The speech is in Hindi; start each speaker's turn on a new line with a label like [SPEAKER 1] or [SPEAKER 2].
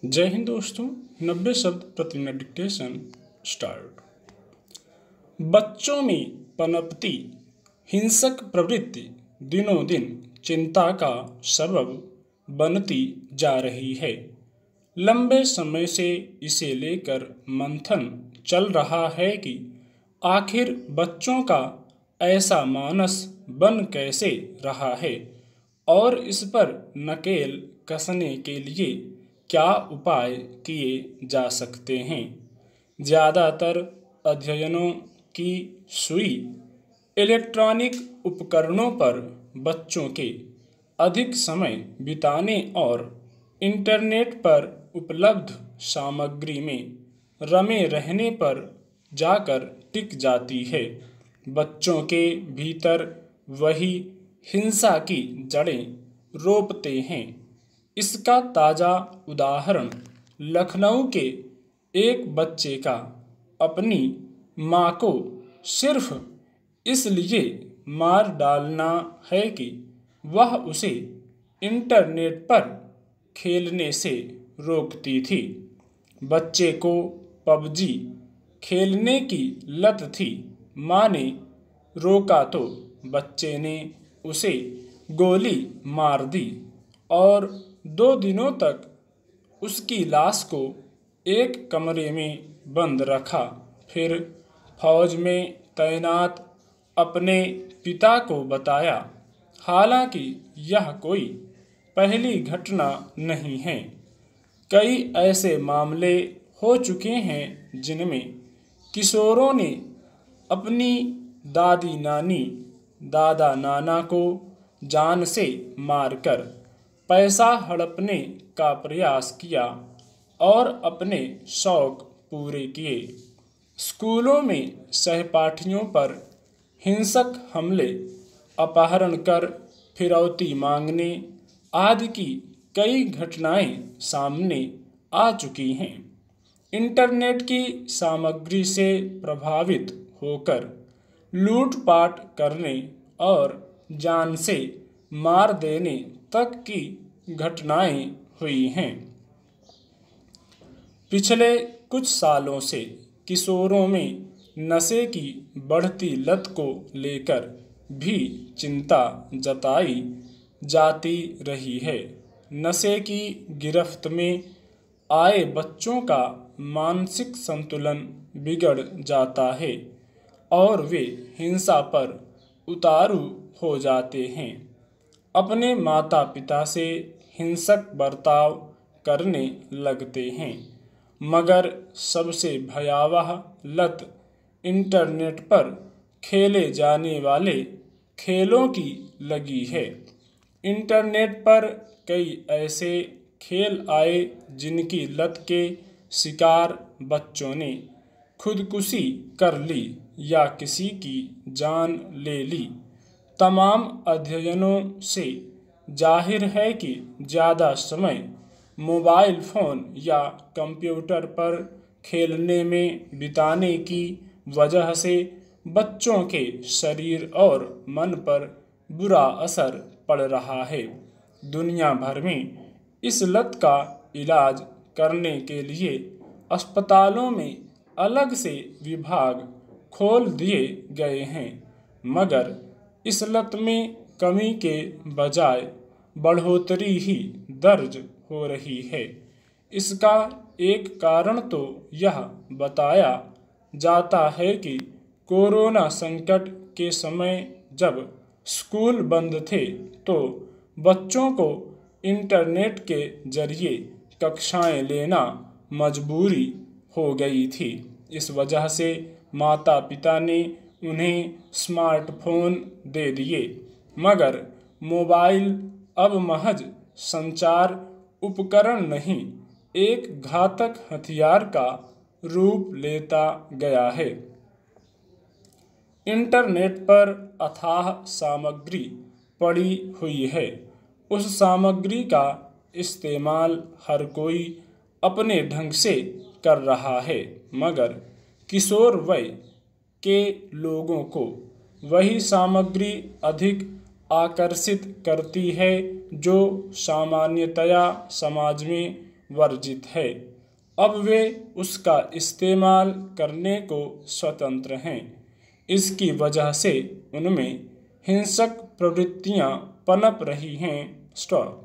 [SPEAKER 1] जय हिंद दोस्तों। 90 शब्द प्रति मिनट डिक्टेशन स्टार्ट। बच्चों में पनपती हिंसक प्रवृत्ति दिनों दिन चिंता का सबब बनती जा रही है। लंबे समय से इसे लेकर मंथन चल रहा है कि आखिर बच्चों का ऐसा मानस बन कैसे रहा है और इस पर नकेल कसने के लिए क्या उपाय किए जा सकते हैं। ज़्यादातर अध्ययनों की सुई इलेक्ट्रॉनिक उपकरणों पर बच्चों के अधिक समय बिताने और इंटरनेट पर उपलब्ध सामग्री में रमे रहने पर जाकर टिक जाती है। बच्चों के भीतर वही हिंसा की जड़ें रोपते हैं। इसका ताज़ा उदाहरण लखनऊ के एक बच्चे का अपनी मां को सिर्फ इसलिए मार डालना है कि वह उसे इंटरनेट पर खेलने से रोकती थी। बच्चे को पबजी खेलने की लत थी। मां ने रोका तो बच्चे ने उसे गोली मार दी और 2 दिनों तक उसकी लाश को एक कमरे में बंद रखा। फिर फौज में तैनात अपने पिता को बताया। हालांकि यह कोई पहली घटना नहीं है। कई ऐसे मामले हो चुके हैं जिनमें किशोरों ने अपनी दादी नानी दादा नाना को जान से मारकर पैसा हड़पने का प्रयास किया और अपने शौक पूरे किए। स्कूलों में सहपाठियों पर हिंसक हमले, अपहरण कर फिरौती मांगने आदि की कई घटनाएं सामने आ चुकी हैं। इंटरनेट की सामग्री से प्रभावित होकर लूटपाट करने और जान से मार देने तक की घटनाएं हुई हैं। पिछले कुछ सालों से किशोरों में नशे की बढ़ती लत को लेकर भी चिंता जताई जाती रही है। नशे की गिरफ्त में आए बच्चों का मानसिक संतुलन बिगड़ जाता है और वे हिंसा पर उतारू हो जाते हैं। अपने माता पिता से हिंसक बर्ताव करने लगते हैं। मगर सबसे भयावह लत इंटरनेट पर खेले जाने वाले खेलों की लगी है। इंटरनेट पर कई ऐसे खेल आए जिनकी लत के शिकार बच्चों ने खुदकुशी कर ली या किसी की जान ले ली। तमाम अध्ययनों से जाहिर है कि ज़्यादा समय मोबाइल फ़ोन या कंप्यूटर पर खेलने में बिताने की वजह से बच्चों के शरीर और मन पर बुरा असर पड़ रहा है। दुनिया भर में इस लत का इलाज करने के लिए अस्पतालों में अलग से विभाग खोल दिए गए हैं, मगर इस लत में कमी के बजाय बढ़ोतरी ही दर्ज हो रही है। इसका एक कारण तो यह बताया जाता है कि कोरोना संकट के समय जब स्कूल बंद थे तो बच्चों को इंटरनेट के जरिए कक्षाएं लेना मजबूरी हो गई थी। इस वजह से माता पिता ने उन्हें स्मार्टफोन दे दिए, मगर मोबाइल अब महज संचार उपकरण नहीं, एक घातक हथियार का रूप लेता गया है। इंटरनेट पर अथाह सामग्री पड़ी हुई है। उस सामग्री का इस्तेमाल हर कोई अपने ढंग से कर रहा है, मगर किशोर वय के लोगों को वही सामग्री अधिक आकर्षित करती है जो सामान्यतया समाज में वर्जित है। अब वे उसका इस्तेमाल करने को स्वतंत्र हैं। इसकी वजह से उनमें हिंसक प्रवृत्तियां पनप रही हैं। स्टॉप।